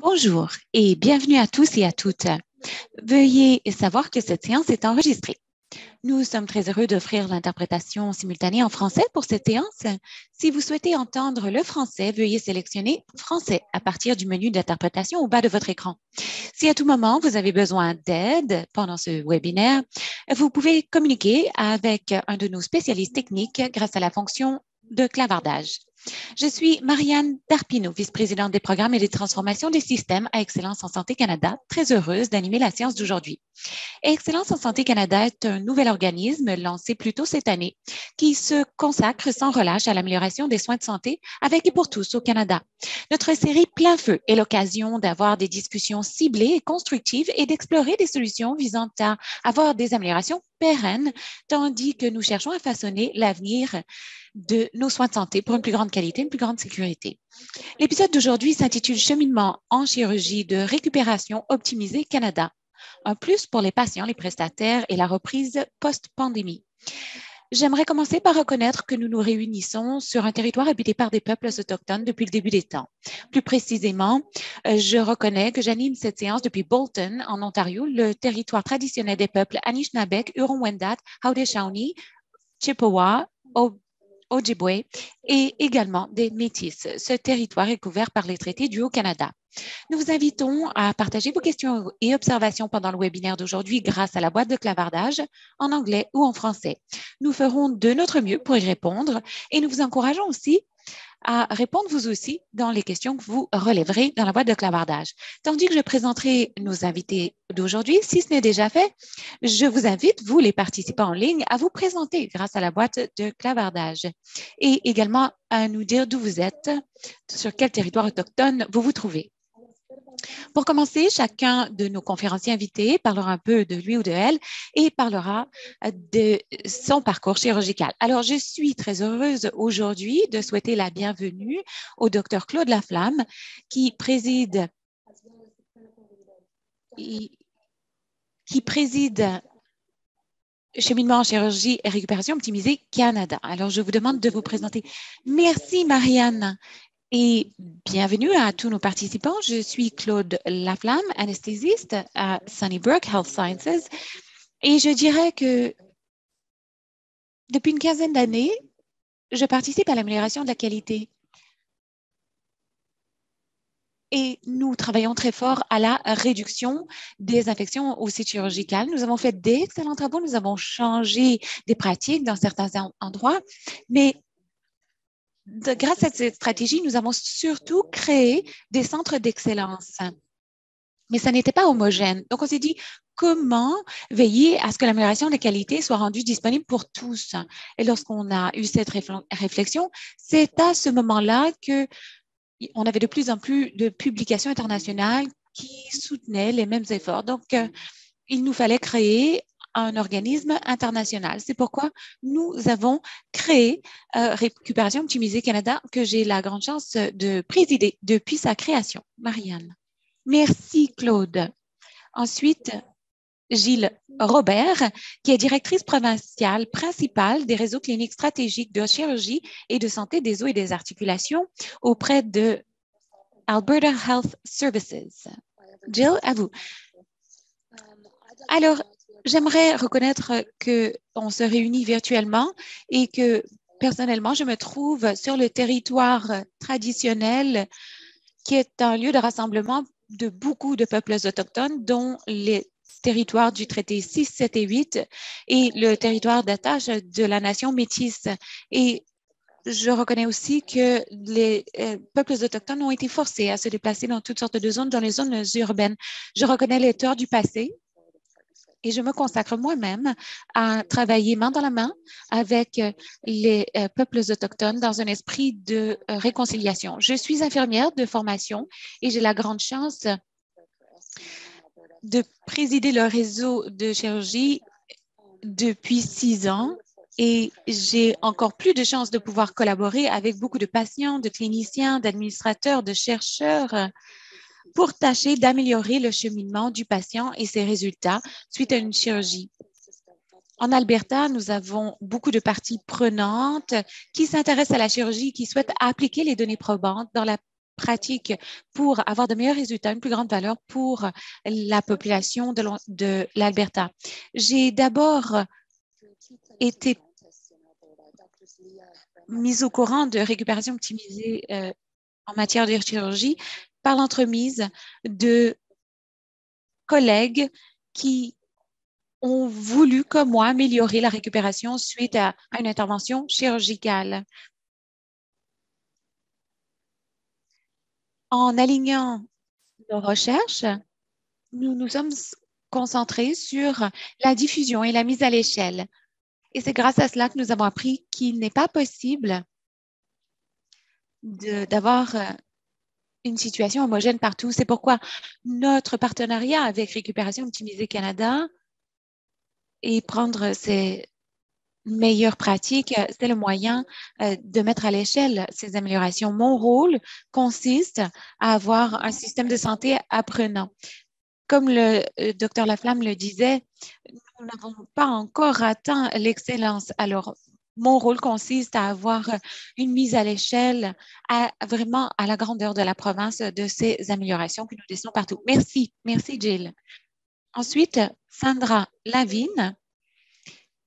Bonjour et bienvenue à tous et à toutes. Veuillez savoir que cette séance est enregistrée. Nous sommes très heureux d'offrir l'interprétation simultanée en français pour cette séance. Si vous souhaitez entendre le français, veuillez sélectionner Français à partir du menu d'interprétation au bas de votre écran. Si à tout moment vous avez besoin d'aide pendant ce webinaire, vous pouvez communiquer avec un de nos spécialistes techniques grâce à la fonction de clavardage. Je suis Marianne Darpino, vice-présidente des programmes et des transformations des systèmes à Excellence en Santé Canada, très heureuse d'animer la séance d'aujourd'hui. Excellence en Santé Canada est un nouvel organisme lancé plus tôt cette année qui se consacre sans relâche à l'amélioration des soins de santé avec et pour tous au Canada. Notre série Plein Feu est l'occasion d'avoir des discussions ciblées et constructives et d'explorer des solutions visant à avoir des améliorations pérennes, tandis que nous cherchons à façonner l'avenir de nos soins de santé pour une plus grande qualité, une plus grande sécurité. L'épisode d'aujourd'hui s'intitule Cheminement en chirurgie de récupération optimisée Canada. Un plus pour les patients, les prestataires et la reprise post-pandémie. J'aimerais commencer par reconnaître que nous nous réunissons sur un territoire habité par des peuples autochtones depuis le début des temps. Plus précisément, je reconnais que j'anime cette séance depuis Bolton, en Ontario, le territoire traditionnel des peuples Anishinaabeg, Huron-Wendat, Haudenosaunee, Chippewa, Ojibwe et également des Métis. Ce territoire est couvert par les traités du Haut-Canada. Nous vous invitons à partager vos questions et observations pendant le webinaire d'aujourd'hui grâce à la boîte de clavardage en anglais ou en français. Nous ferons de notre mieux pour y répondre et nous vous encourageons aussi à répondre vous aussi dans les questions que vous relèverez dans la boîte de clavardage. Tandis que je présenterai nos invités d'aujourd'hui, si ce n'est déjà fait, je vous invite, vous les participants en ligne, à vous présenter grâce à la boîte de clavardage et également à nous dire d'où vous êtes, sur quel territoire autochtone vous vous trouvez. Pour commencer, chacun de nos conférenciers invités parlera un peu de lui ou de elle et parlera de son parcours chirurgical. Alors, je suis très heureuse aujourd'hui de souhaiter la bienvenue au Dr Claude Laflamme qui préside Cheminement en chirurgie et récupération optimisée Canada. Alors, je vous demande de vous présenter. Merci, Marianne. Et bienvenue à tous nos participants. Je suis Claude Laflamme, anesthésiste à Sunnybrook Health Sciences. Et je dirais que depuis une quinzaine d'années, je participe à l'amélioration de la qualité. Et nous travaillons très fort à la réduction des infections au site chirurgical. Nous avons fait d'excellents travaux. Nous avons changé des pratiques dans certains endroits. Mais grâce à cette stratégie, nous avons surtout créé des centres d'excellence. Mais ça n'était pas homogène. Donc, on s'est dit, comment veiller à ce que l'amélioration de la qualité soit rendue disponible pour tous? Et lorsqu'on a eu cette réflexion, c'est à ce moment-là qu'on avait de plus en plus de publications internationales qui soutenaient les mêmes efforts. Donc, il nous fallait créer un organisme international. C'est pourquoi nous avons créé Récupération Optimisée Canada, que j'ai la grande chance de présider depuis sa création. Marianne. Merci, Claude. Ensuite, Gilles Robert, qui est directrice provinciale principale des réseaux cliniques stratégiques de chirurgie et de santé des os et des articulations auprès de Alberta Health Services. Jill, à vous. Alors, j'aimerais reconnaître qu'on se réunit virtuellement et que personnellement, je me trouve sur le territoire traditionnel qui est un lieu de rassemblement de beaucoup de peuples autochtones, dont les territoires du traité 6, 7 et 8 et le territoire d'attache de la nation métisse. Et je reconnais aussi que les peuples autochtones ont été forcés à se déplacer dans toutes sortes de zones, dans les zones urbaines. Je reconnais les torts du passé et je me consacre moi-même à travailler main dans la main avec les peuples autochtones dans un esprit de réconciliation. Je suis infirmière de formation et j'ai la grande chance de présider le réseau de chirurgie depuis 6 ans et j'ai encore plus de chance de pouvoir collaborer avec beaucoup de patients, de cliniciens, d'administrateurs, de chercheurs pour tâcher d'améliorer le cheminement du patient et ses résultats suite à une chirurgie. En Alberta, nous avons beaucoup de parties prenantes qui s'intéressent à la chirurgie, qui souhaitent appliquer les données probantes dans la pratiques pour avoir de meilleurs résultats, une plus grande valeur pour la population de l'Alberta. J'ai d'abord été mise au courant de récupération optimisée en matière de chirurgie par l'entremise de collègues qui ont voulu, comme moi, améliorer la récupération suite à une intervention chirurgicale. En alignant nos recherches, nous nous sommes concentrés sur la diffusion et la mise à l'échelle. Et c'est grâce à cela que nous avons appris qu'il n'est pas possible d'avoir une situation homogène partout. C'est pourquoi notre partenariat avec Récupération Optimisée Canada et prendre ces meilleures pratiques, c'est le moyen de mettre à l'échelle ces améliorations. Mon rôle consiste à avoir un système de santé apprenant. Comme le docteur Laflamme le disait, nous n'avons pas encore atteint l'excellence. Alors, mon rôle consiste à avoir une mise à l'échelle vraiment à la grandeur de la province de ces améliorations que nous décidons partout. Merci. Merci, Jill. Ensuite, Sandra Lavigne,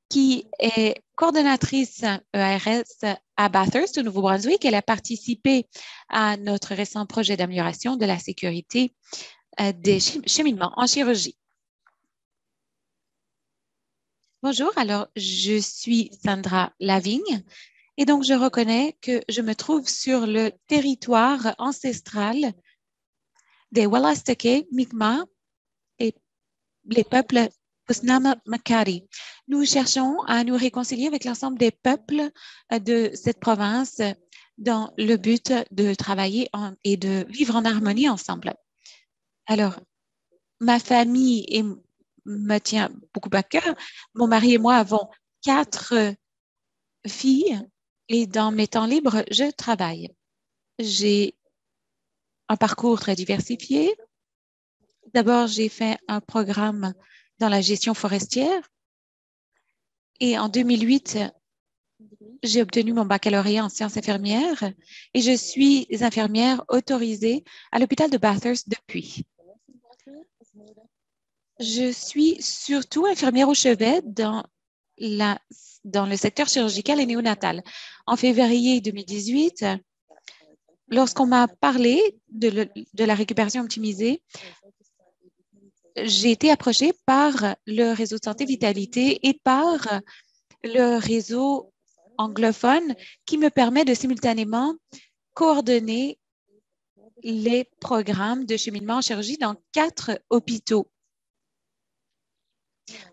qui est coordonnatrice ERS à Bathurst, au Nouveau-Brunswick. Elle a participé à notre récent projet d'amélioration de la sécurité des cheminements en chirurgie. Bonjour, alors je suis Sandra Lavigne et donc je reconnais que je me trouve sur le territoire ancestral des Wolastoqey, Mi'kmaq et les peuples Pusnama-Makari. Nous cherchons à nous réconcilier avec l'ensemble des peuples de cette province dans le but de travailler et de vivre en harmonie ensemble. Alors, ma famille me tient beaucoup à cœur. Mon mari et moi avons 4 filles et dans mes temps libres, je travaille. J'ai un parcours très diversifié. D'abord, j'ai fait un programme dans la gestion forestière et en 2008, j'ai obtenu mon baccalauréat en sciences infirmières et je suis infirmière autorisée à l'hôpital de Bathurst depuis. Je suis surtout infirmière au chevet dans le secteur chirurgical et néonatal. En février 2018, lorsqu'on m'a parlé de la récupération optimisée, j'ai été approchée par le réseau de santé Vitalité et par le réseau anglophone qui me permet de simultanément coordonner les programmes de cheminement en chirurgie dans 4 hôpitaux.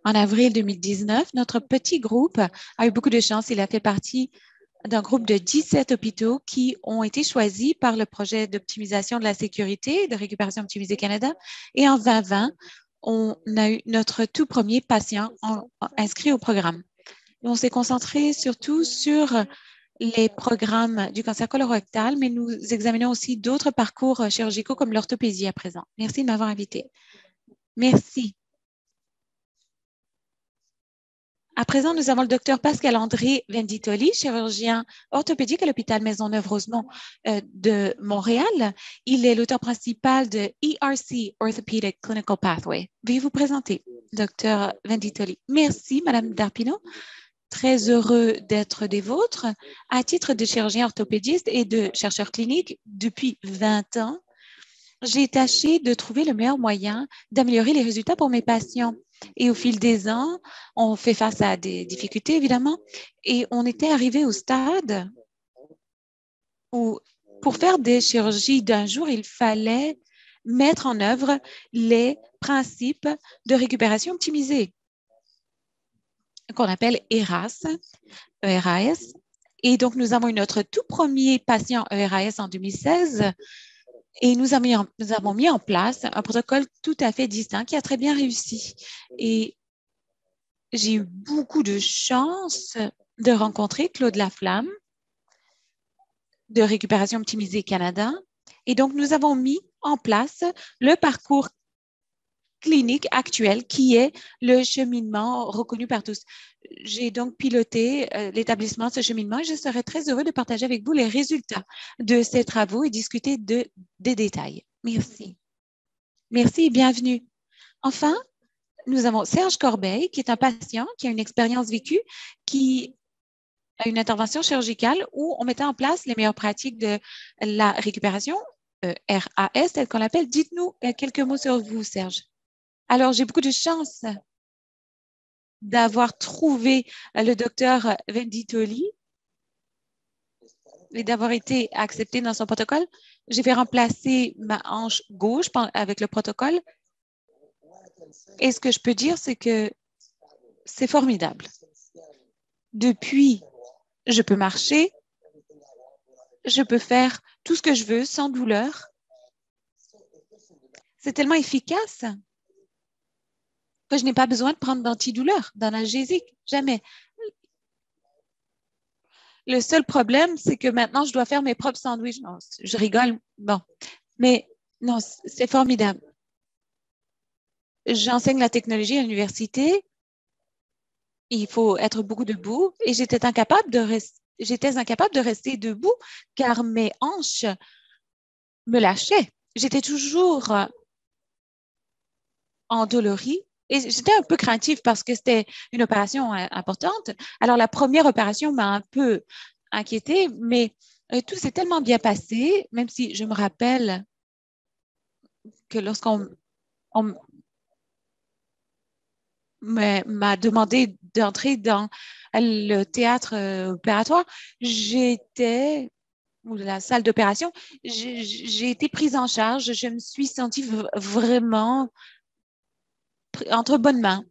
En avril 2019, notre petit groupe a eu beaucoup de chance. Il a fait partie d'un groupe de 17 hôpitaux qui ont été choisis par le projet d'optimisation de la sécurité de Récupération Optimisée Canada. Et en 2020, on a eu notre tout premier patient inscrit au programme. On s'est concentré surtout sur les programmes du cancer colorectal, mais nous examinons aussi d'autres parcours chirurgicaux comme l'orthopédie à présent. Merci de m'avoir invité. Merci. À présent, nous avons le docteur Pascal-André Venditoli, chirurgien orthopédique à l'hôpital Maisonneuve-Rosemont de Montréal. Il est l'auteur principal de ERC, Orthopedic Clinical Pathway. Veuillez vous présenter, docteur Venditoli. Merci, Madame Darpino. Très heureux d'être des vôtres. À titre de chirurgien orthopédiste et de chercheur clinique depuis 20 ans, j'ai tâché de trouver le meilleur moyen d'améliorer les résultats pour mes patients. Et au fil des ans, on fait face à des difficultés, évidemment, et on était arrivé au stade où, pour faire des chirurgies d'un jour, il fallait mettre en œuvre les principes de récupération optimisée, qu'on appelle ERAS, ERAS. Et donc, nous avons eu notre tout premier patient ERAS en 2016 et nous avons mis en place un protocole tout à fait distinct qui a très bien réussi. Et j'ai eu beaucoup de chance de rencontrer Claude Laflamme de Récupération Optimisée Canada. Et donc, nous avons mis en place le parcours clinique actuelle qui est le cheminement reconnu par tous. J'ai donc piloté l'établissement de ce cheminement et je serais très heureux de partager avec vous les résultats de ces travaux et discuter des détails. Merci. Merci et bienvenue. Enfin, nous avons Serge Corbeil, qui est un patient qui a une expérience vécue, qui a une intervention chirurgicale où on mettait en place les meilleures pratiques de la récupération, RAS, tel qu'on l'appelle. Dites-nous quelques mots sur vous, Serge. Alors, j'ai beaucoup de chance d'avoir trouvé le docteur Venditoli et d'avoir été accepté dans son protocole. J'ai fait remplacer ma hanche gauche avec le protocole. Et ce que je peux dire, c'est que c'est formidable. Depuis, je peux marcher, je peux faire tout ce que je veux sans douleur. C'est tellement efficace que je n'ai pas besoin de prendre d'antidouleur, d'analgésique, jamais. Le seul problème, c'est que maintenant, je dois faire mes propres sandwichs. Non, je rigole, bon. Mais non, c'est formidable. J'enseigne la technologie à l'université. Il faut être beaucoup debout et j'étais incapable de rester debout car mes hanches me lâchaient. J'étais toujours endolorie et j'étais un peu craintive parce que c'était une opération importante. Alors, la première opération m'a un peu inquiétée, mais tout s'est tellement bien passé, même si je me rappelle que lorsqu'on m'a demandé d'entrer dans le théâtre opératoire, j'étais ou la salle d'opération, j'ai été prise en charge. Je me suis sentie vraiment entre bonnes mains.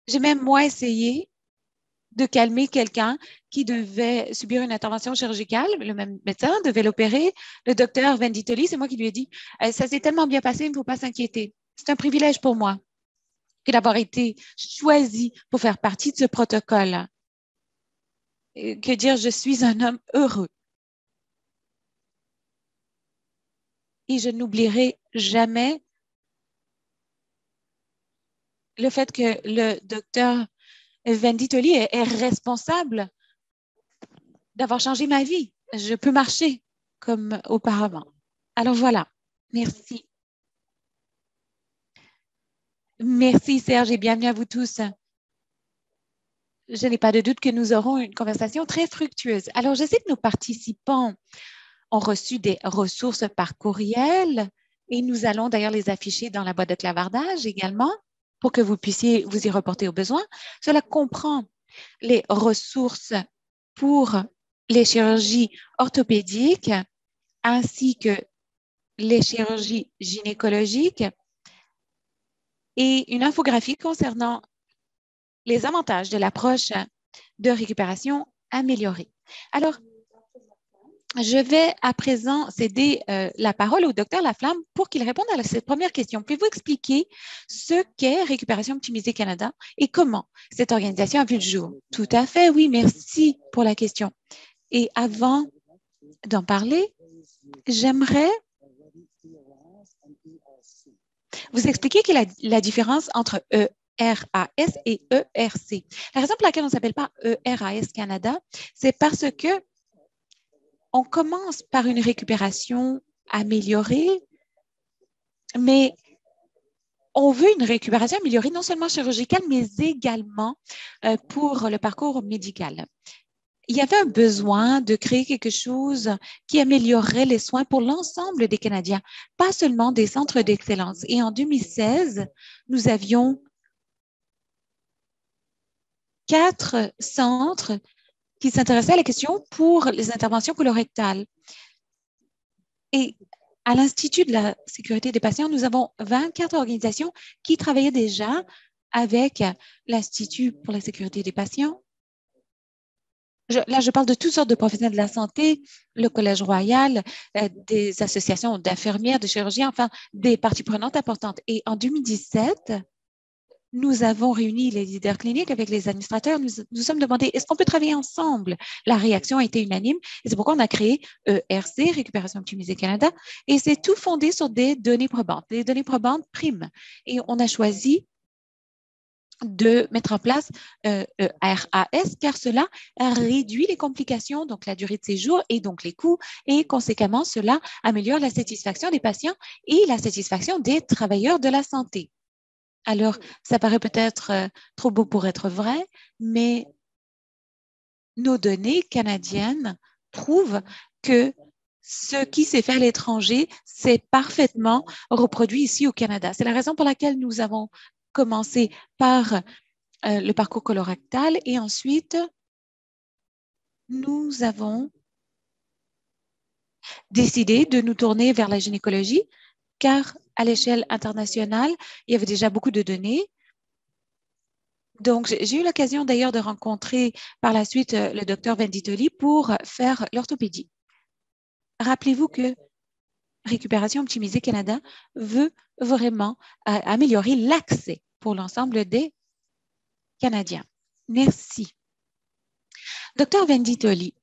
J'ai même, moi, essayé de calmer quelqu'un qui devait subir une intervention chirurgicale. Le même médecin devait l'opérer. Le docteur Venditoli, c'est moi qui lui ai dit, ça s'est tellement bien passé, il ne faut pas s'inquiéter. C'est un privilège pour moi que d'avoir été choisi pour faire partie de ce protocole. Que dire, je suis un homme heureux. Et je n'oublierai jamais le fait que le docteur Venditoli est responsable d'avoir changé ma vie. Je peux marcher comme auparavant. Alors voilà. Merci. Merci Serge et bienvenue à vous tous. Je n'ai pas de doute que nous aurons une conversation très fructueuse. Alors, je sais que nos participants ont reçu des ressources par courriel et nous allons d'ailleurs les afficher dans la boîte de clavardage également pour que vous puissiez vous y reporter au besoin. Cela comprend les ressources pour les chirurgies orthopédiques ainsi que les chirurgies gynécologiques et une infographie concernant les avantages de l'approche de récupération améliorée. Alors, je vais à présent céder la parole au docteur Laflamme pour qu'il réponde à cette première question. Pouvez-vous expliquer ce qu'est Récupération Optimisée Canada et comment cette organisation a vu le jour? Tout à fait, oui, merci pour la question. Et avant d'en parler, j'aimerais vous expliquer quelle est la différence entre ERAS et ERC. La raison pour laquelle on ne s'appelle pas ERAS Canada, c'est parce que on commence par une récupération améliorée, mais on veut une récupération améliorée non seulement chirurgicale, mais également pour le parcours médical. Il y avait un besoin de créer quelque chose qui améliorerait les soins pour l'ensemble des Canadiens, pas seulement des centres d'excellence. Et en 2016, nous avions 4 centres qui s'intéressaient à la question pour les interventions colorectales. Et à l'Institut de la sécurité des patients, nous avons 24 organisations qui travaillaient déjà avec l'Institut pour la sécurité des patients. Là, je parle de toutes sortes de professionnels de la santé, le Collège royal, des associations d'infirmières, de chirurgiens, enfin, des parties prenantes importantes. Et en 2017, nous avons réuni les leaders cliniques avec les administrateurs. Nous sommes demandé, est-ce qu'on peut travailler ensemble? La réaction a été unanime et c'est pourquoi on a créé ERC, Récupération Optimisée Canada, et c'est tout fondé sur des données probantes. Les données probantes priment. Et on a choisi de mettre en place RAS, car cela réduit les complications, donc la durée de séjour et donc les coûts, et conséquemment, cela améliore la satisfaction des patients et la satisfaction des travailleurs de la santé. Alors, ça paraît peut-être trop beau pour être vrai, mais nos données canadiennes prouvent que ce qui s'est fait à l'étranger s'est parfaitement reproduit ici au Canada. C'est la raison pour laquelle nous avons commencé par le parcours colorectal et ensuite, nous avons décidé de nous tourner vers la gynécologie car à l'échelle internationale, il y avait déjà beaucoup de données. Donc, j'ai eu l'occasion d'ailleurs de rencontrer par la suite le docteur Venditoli pour faire l'orthopédie. Rappelez-vous que Récupération Optimisée Canada veut vraiment améliorer l'accès pour l'ensemble des Canadiens. Merci. Docteur Venditoli,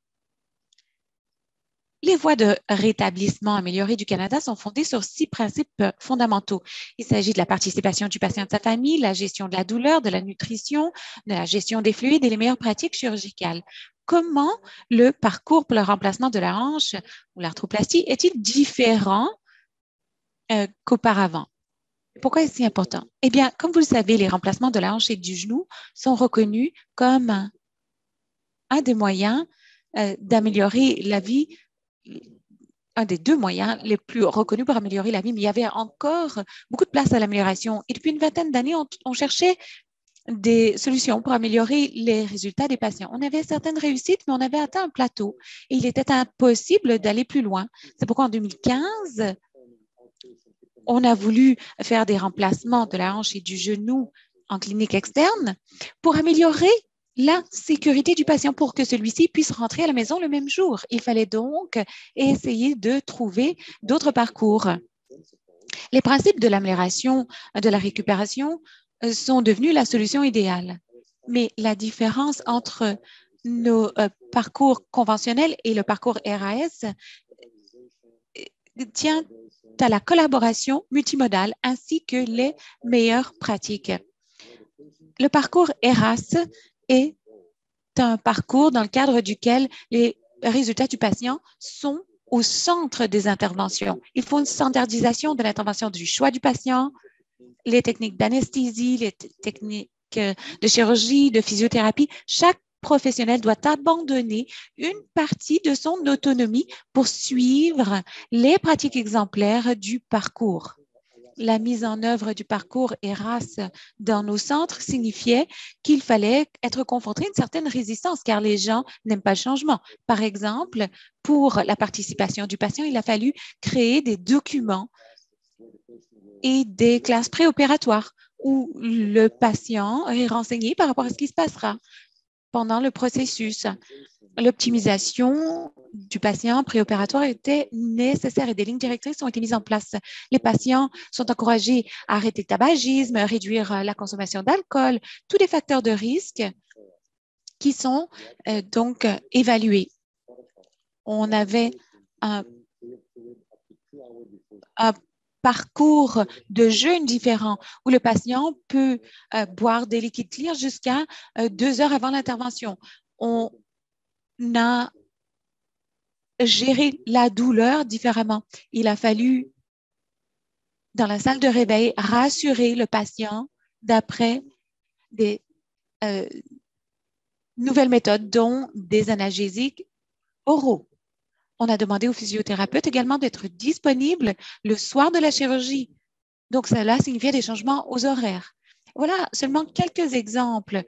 les voies de rétablissement améliorées du Canada sont fondées sur 6 principes fondamentaux. Il s'agit de la participation du patient et de sa famille, la gestion de la douleur, de la nutrition, de la gestion des fluides et les meilleures pratiques chirurgicales. Comment le parcours pour le remplacement de la hanche ou l'arthroplastie est-il différent qu'auparavant? Pourquoi est-ce si important? Eh bien, comme vous le savez, les remplacements de la hanche et du genou sont reconnus comme un des moyens d'améliorer la vie, un des 2 moyens les plus reconnus pour améliorer la vie, mais il y avait encore beaucoup de place à l'amélioration. Et depuis une vingtaine d'années, on cherchait des solutions pour améliorer les résultats des patients. On avait certaines réussites, mais on avait atteint un plateau et il était impossible d'aller plus loin. C'est pourquoi en 2015, on a voulu faire des remplacements de la hanche et du genou en clinique externe pour améliorer la sécurité du patient pour que celui-ci puisse rentrer à la maison le même jour. Il fallait donc essayer de trouver d'autres parcours. Les principes de l'amélioration de la récupération sont devenus la solution idéale. Mais la différence entre nos parcours conventionnels et le parcours RAS tient à la collaboration multimodale ainsi que les meilleures pratiques. Le parcours ERAS est un parcours dans le cadre duquel les résultats du patient sont au centre des interventions. Il faut une standardisation de l'intervention du choix du patient, les techniques d'anesthésie, les techniques de chirurgie, de physiothérapie. Chaque professionnel doit abandonner une partie de son autonomie pour suivre les pratiques exemplaires du parcours. La mise en œuvre du parcours ERAS dans nos centres signifiait qu'il fallait être confronté à une certaine résistance car les gens n'aiment pas le changement. Par exemple, pour la participation du patient, il a fallu créer des documents et des classes préopératoires où le patient est renseigné par rapport à ce qui se passera pendant le processus. L'optimisation du patient préopératoire était nécessaire et des lignes directrices ont été mises en place. Les patients sont encouragés à arrêter le tabagisme, réduire la consommation d'alcool, tous les facteurs de risque qui sont donc évalués. On avait un parcours de jeûne différent où le patient peut boire des liquides clear jusqu'à 2 heures avant l'intervention. On a géré la douleur différemment. Il a fallu, dans la salle de réveil, rassurer le patient d'après des nouvelles méthodes, dont des analgésiques oraux. On a demandé aux physiothérapeutes également d'être disponibles le soir de la chirurgie. Donc, cela signifiait des changements aux horaires. Voilà seulement quelques exemples.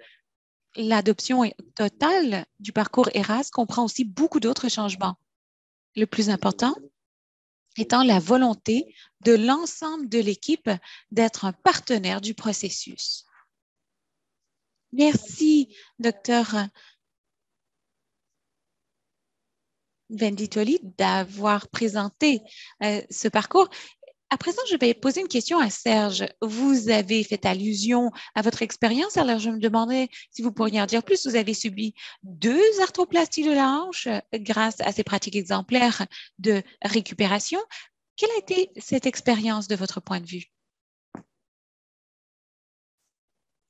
L'adoption totale du parcours ERAS comprend aussi beaucoup d'autres changements. Le plus important étant la volonté de l'ensemble de l'équipe d'être un partenaire du processus. Merci, Dr. Venditoli, d'avoir présenté ce parcours. À présent, je vais poser une question à Serge. Vous avez fait allusion à votre expérience, alors je me demandais si vous pourriez en dire plus. Vous avez subi 2 arthroplasties de la hanche grâce à ces pratiques exemplaires de récupération. Quelle a été cette expérience de votre point de vue?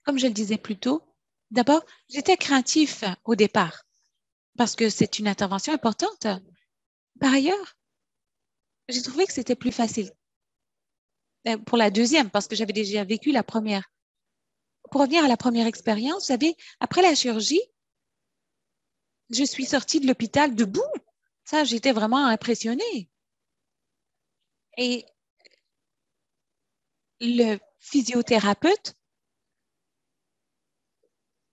Comme je le disais plus tôt, d'abord, j'étais craintif au départ parce que c'est une intervention importante. Par ailleurs, j'ai trouvé que c'était plus facile pour la deuxième parce que j'avais déjà vécu la première. Pour revenir à la première expérience, vous savez, après la chirurgie, je suis sortie de l'hôpital debout. Ça, j'étais vraiment impressionnée. Et le physiothérapeute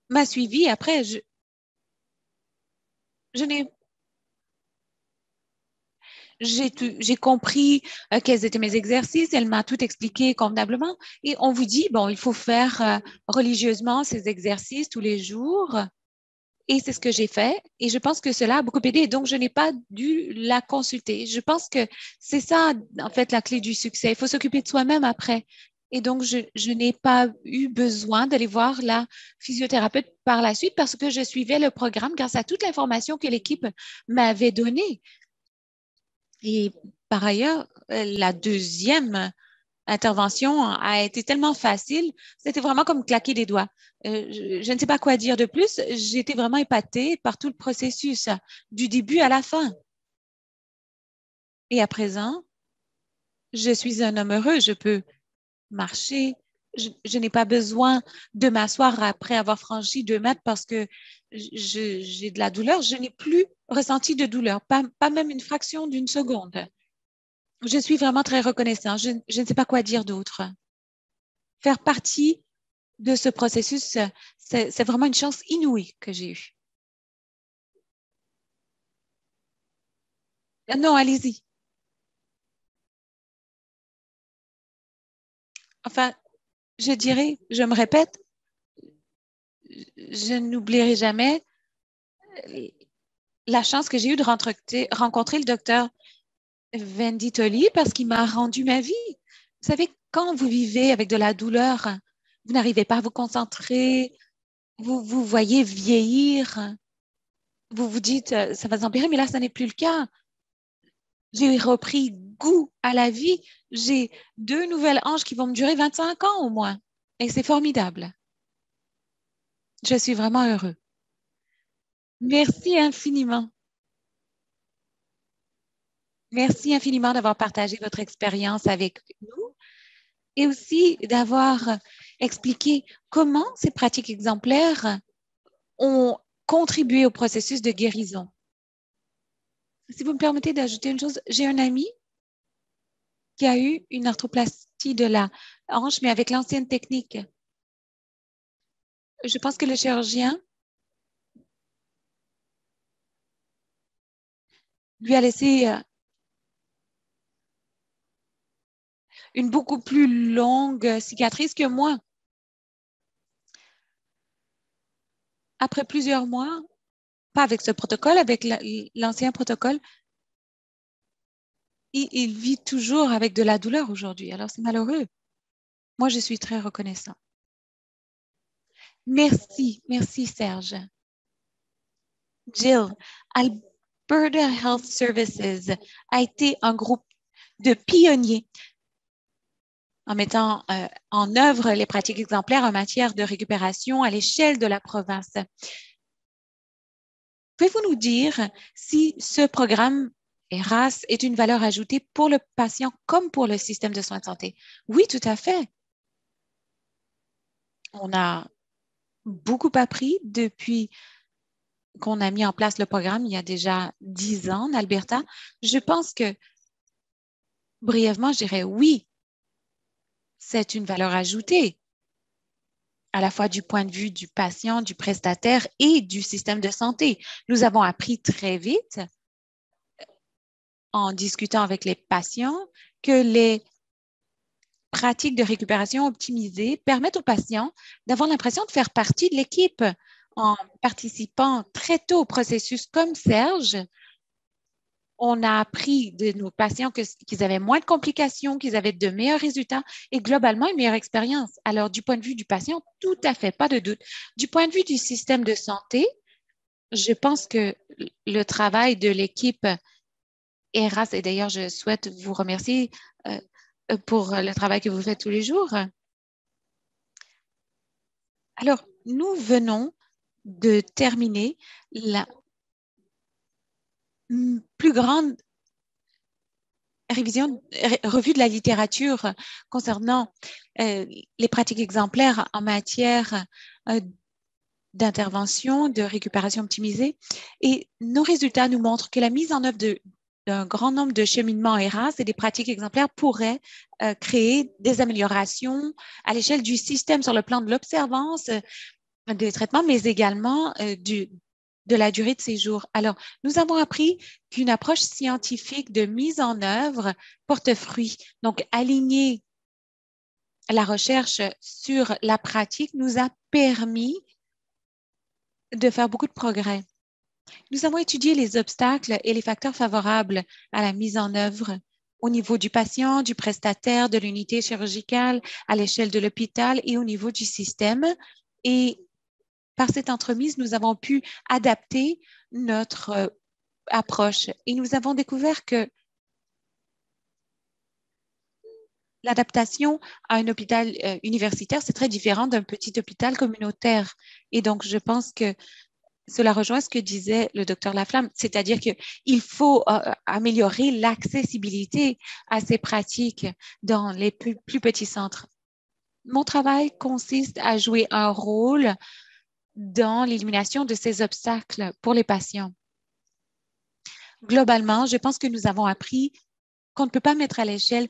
m'a suivi. Après, je n'ai j'ai compris quels étaient mes exercices. Elle m'a tout expliqué convenablement. Et on vous dit, bon, il faut faire religieusement ces exercices tous les jours. Et c'est ce que j'ai fait. Et je pense que cela a beaucoup aidé. Donc, je n'ai pas dû la consulter. Je pense que c'est ça, en fait, la clé du succès. Il faut s'occuper de soi-même après. Et donc, je n'ai pas eu besoin d'aller voir la physiothérapeute par la suite parce que je suivais le programme grâce à toute l'information que l'équipe m'avait donnée. Et par ailleurs, la deuxième intervention a été tellement facile, c'était vraiment comme claquer des doigts. Je ne sais pas quoi dire de plus. J'ai été vraiment épatée par tout le processus, du début à la fin. Et à présent, je suis un homme heureux. Je peux marcher. Je n'ai pas besoin de m'asseoir après avoir franchi 2 mètres parce que j'ai de la douleur. Je n'ai plus ressenti de douleur, pas même une fraction d'une seconde. Je suis vraiment très reconnaissant. Je ne sais pas quoi dire d'autre. Faire partie de ce processus, c'est vraiment une chance inouïe que j'ai eue. Non, allez-y. Enfin, je dirais, je me répète, je n'oublierai jamais la chance que j'ai eue de rencontrer le docteur Venditoli parce qu'il m'a rendu ma vie. Vous savez, quand vous vivez avec de la douleur, vous n'arrivez pas à vous concentrer, vous vous voyez vieillir, vous vous dites, ça va s'empirer, mais là, ça n'est plus le cas. J'ai repris goût à la vie. J'ai 2 nouvelles hanches qui vont me durer 25 ans au moins. Et c'est formidable. Je suis vraiment heureux. Merci infiniment. Merci infiniment d'avoir partagé votre expérience avec nous et aussi d'avoir expliqué comment ces pratiques exemplaires ont contribué au processus de guérison. Si vous me permettez d'ajouter une chose, j'ai un ami qui a eu une arthroplastie de la hanche, mais avec l'ancienne technique. Je pense que le chirurgien lui a laissé une beaucoup plus longue cicatrice que moi. Après plusieurs mois, pas avec ce protocole, avec l'ancien protocole, il vit toujours avec de la douleur aujourd'hui. Alors, c'est malheureux. Moi, je suis très reconnaissant. Merci, merci Serge. Jill, Alberta Health Services a été un groupe de pionniers en mettant en œuvre les pratiques exemplaires en matière de récupération à l'échelle de la province. Pouvez-vous nous dire si ce programme ERAS est une valeur ajoutée pour le patient comme pour le système de soins de santé? Oui, tout à fait. On a beaucoup appris depuis qu'on a mis en place le programme il y a déjà 10 ans en Alberta. Je pense que, brièvement, je dirais oui, c'est une valeur ajoutée, à la fois du point de vue du patient, du prestataire et du système de santé. Nous avons appris très vite en discutant avec les patients que les pratiques de récupération optimisées permettent aux patients d'avoir l'impression de faire partie de l'équipe en participant très tôt au processus comme Serge. On a appris de nos patients qu'ils avaient moins de complications, qu'ils avaient de meilleurs résultats et globalement une meilleure expérience. Alors, du point de vue du patient, tout à fait, pas de doute. Du point de vue du système de santé, je pense que le travail de l'équipe ERAS, et d'ailleurs, je souhaite vous remercier pour le travail que vous faites tous les jours. Alors, nous venons de terminer la plus grande revue de la littérature concernant les pratiques exemplaires en matière d'intervention, de récupération optimisée. Et nos résultats nous montrent que la mise en œuvre d'un grand nombre de cheminements ERAS et des pratiques exemplaires pourraient créer des améliorations à l'échelle du système sur le plan de l'observance des traitements, mais également de la durée de séjour. Alors, nous avons appris qu'une approche scientifique de mise en œuvre porte fruit. Donc, aligner la recherche sur la pratique nous a permis de faire beaucoup de progrès. Nous avons étudié les obstacles et les facteurs favorables à la mise en œuvre au niveau du patient, du prestataire, de l'unité chirurgicale, à l'échelle de l'hôpital et au niveau du système. Et par cette entremise, nous avons pu adapter notre approche et nous avons découvert que l'adaptation à un hôpital universitaire, c'est très différent d'un petit hôpital communautaire. Et donc, je pense que cela rejoint ce que disait le docteur Laflamme, c'est-à-dire qu'il faut améliorer l'accessibilité à ces pratiques dans les plus petits centres. Mon travail consiste à jouer un rôle dans l'élimination de ces obstacles pour les patients. Globalement, je pense que nous avons appris qu'on ne peut pas mettre à l'échelle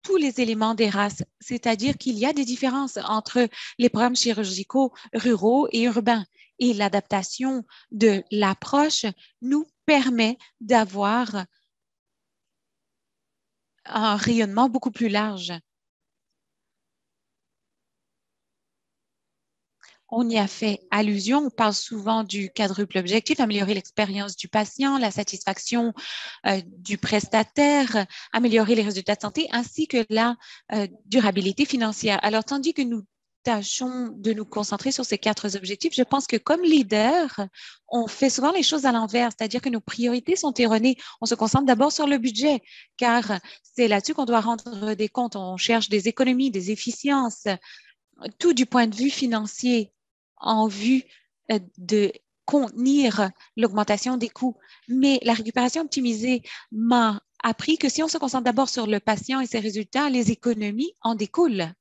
tous les éléments des races, c'est-à-dire qu'il y a des différences entre les programmes chirurgicaux ruraux et urbains. Et l'adaptation de l'approche nous permet d'avoir un rayonnement beaucoup plus large. On y a fait allusion, on parle souvent du quadruple objectif, améliorer l'expérience du patient, la satisfaction du prestataire, améliorer les résultats de santé, ainsi que la durabilité financière. Alors, tandis que nous tâchons de nous concentrer sur ces quatre objectifs, je pense que comme leader, on fait souvent les choses à l'envers, c'est-à-dire que nos priorités sont erronées. On se concentre d'abord sur le budget, car c'est là-dessus qu'on doit rendre des comptes. On cherche des économies, des efficiences, tout du point de vue financier en vue de contenir l'augmentation des coûts. Mais la récupération optimisée m'a appris que si on se concentre d'abord sur le patient et ses résultats, les économies en découlent.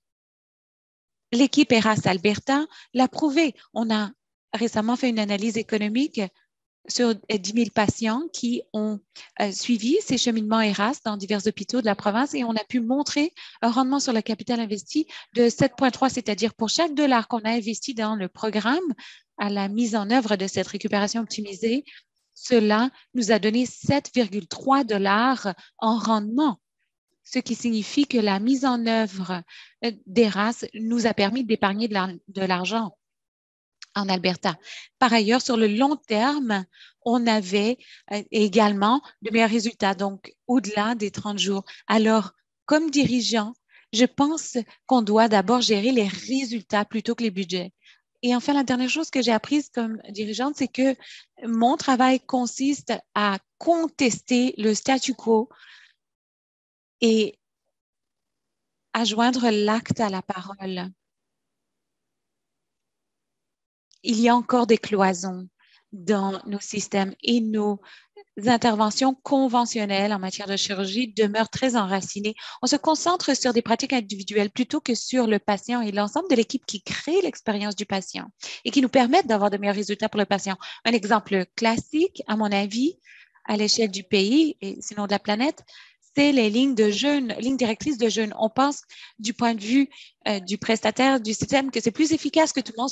L'équipe ERAS Alberta l'a prouvé. On a récemment fait une analyse économique sur 10 000 patients qui ont suivi ces cheminements ERAS dans divers hôpitaux de la province et on a pu montrer un rendement sur le capital investi de 7,3, c'est-à-dire pour chaque dollar qu'on a investi dans le programme à la mise en œuvre de cette récupération optimisée, cela nous a donné 7,3 dollars en rendement, ce qui signifie que la mise en œuvre d'ERAS nous a permis d'épargner de l'argent en Alberta. Par ailleurs, sur le long terme, on avait également de meilleurs résultats, donc au-delà des 30 jours. Alors, comme dirigeant, je pense qu'on doit d'abord gérer les résultats plutôt que les budgets. Et enfin, la dernière chose que j'ai apprise comme dirigeante, c'est que mon travail consiste à contester le statu quo et à joindre l'acte à la parole. Il y a encore des cloisons dans nos systèmes et nos interventions conventionnelles en matière de chirurgie demeurent très enracinées. On se concentre sur des pratiques individuelles plutôt que sur le patient et l'ensemble de l'équipe qui crée l'expérience du patient et qui nous permettent d'avoir de meilleurs résultats pour le patient. Un exemple classique, à mon avis, à l'échelle du pays et sinon de la planète, c'est les lignes de jeûne, lignes directrices de jeûne. On pense du point de vue du prestataire du système que c'est plus efficace que tout le monde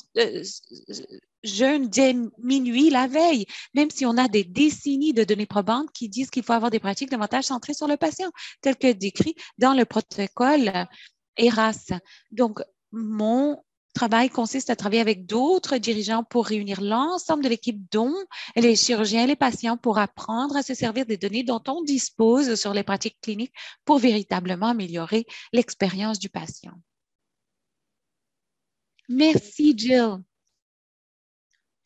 jeûne dès minuit la veille, même si on a des décennies de données probantes qui disent qu'il faut avoir des pratiques davantage centrées sur le patient, tel que décrit dans le protocole ERAS. Donc, mon travail consiste à travailler avec d'autres dirigeants pour réunir l'ensemble de l'équipe, dont les chirurgiens et les patients, pour apprendre à se servir des données dont on dispose sur les pratiques cliniques pour véritablement améliorer l'expérience du patient. Merci, Jill.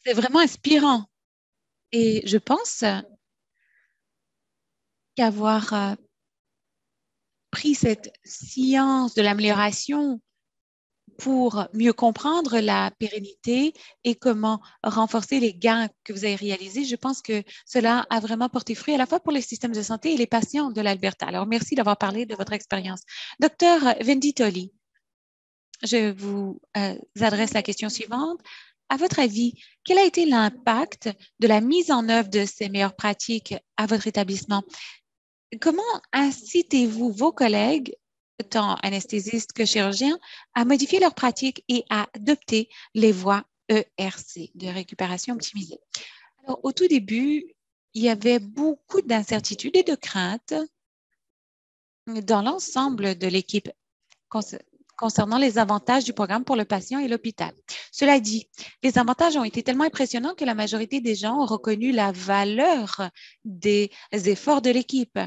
C'est vraiment inspirant. Et je pense qu'avoir pris cette science de l'amélioration pour mieux comprendre la pérennité et comment renforcer les gains que vous avez réalisés, je pense que cela a vraiment porté fruit à la fois pour les systèmes de santé et les patients de l'Alberta. Alors, merci d'avoir parlé de votre expérience. Docteur Venditoli, je vous adresse la question suivante. À votre avis, quel a été l'impact de la mise en œuvre de ces meilleures pratiques à votre établissement? Comment incitez-vous vos collègues, tant anesthésistes que chirurgiens, à modifier leurs pratiques et à adopter les voies ERC, de récupération optimisée? Alors, au tout début, il y avait beaucoup d'incertitudes et de craintes dans l'ensemble de l'équipe concernant les avantages du programme pour le patient et l'hôpital. Cela dit, les avantages ont été tellement impressionnants que la majorité des gens ont reconnu la valeur des efforts de l'équipe.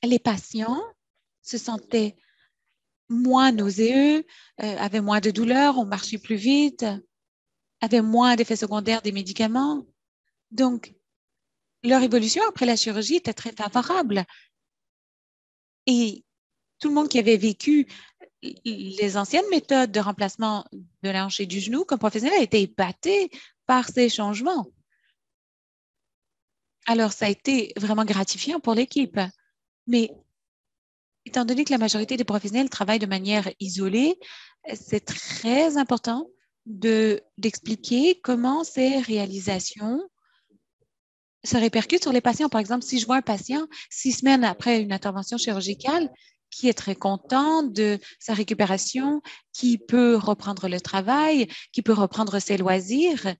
Les patients se sentaient moins nauséeux, avaient moins de douleurs, ont marché plus vite, avaient moins d'effets secondaires des médicaments. Donc, leur évolution après la chirurgie était très favorable. Et tout le monde qui avait vécu les anciennes méthodes de remplacement de la hanche et du genou comme professionnel a été épaté par ces changements. Alors, ça a été vraiment gratifiant pour l'équipe. Mais étant donné que la majorité des professionnels travaillent de manière isolée, c'est très important d'expliquer comment ces réalisations se répercutent sur les patients. Par exemple, si je vois un patient 6 semaines après une intervention chirurgicale qui est très content de sa récupération, qui peut reprendre le travail, qui peut reprendre ses loisirs.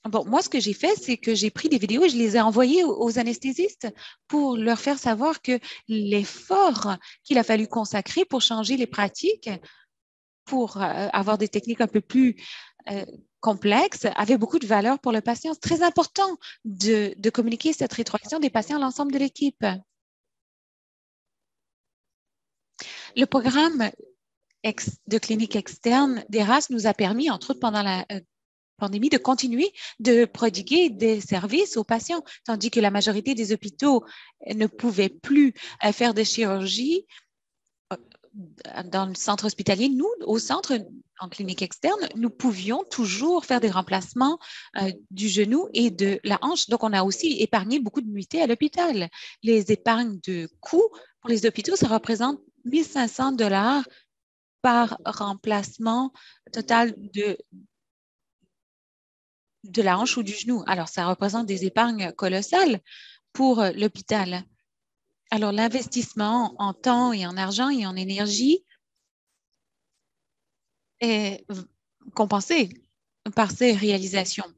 Bon, moi, ce que j'ai fait, c'est que j'ai pris des vidéos et je les ai envoyées aux anesthésistes pour leur faire savoir que l'effort qu'il a fallu consacrer pour changer les pratiques, pour avoir des techniques un peu plus complexes, avait beaucoup de valeur pour le patient. C'est très important de communiquer cette rétroaction des patients à l'ensemble de l'équipe. Le programme de clinique externe d'ERAS nous a permis, entre autres pendant la pandémie, de continuer de prodiguer des services aux patients, tandis que la majorité des hôpitaux ne pouvaient plus faire de chirurgie dans le centre hospitalier. Nous, au centre, en clinique externe, nous pouvions toujours faire des remplacements du genou et de la hanche. Donc, on a aussi épargné beaucoup de nuitées à l'hôpital. Les épargnes de coûts pour les hôpitaux, ça représente 1 500 $ par remplacement total de la hanche ou du genou. Alors, ça représente des épargnes colossales pour l'hôpital. Alors, l'investissement en temps et en argent et en énergie est compensé par ces réalisations.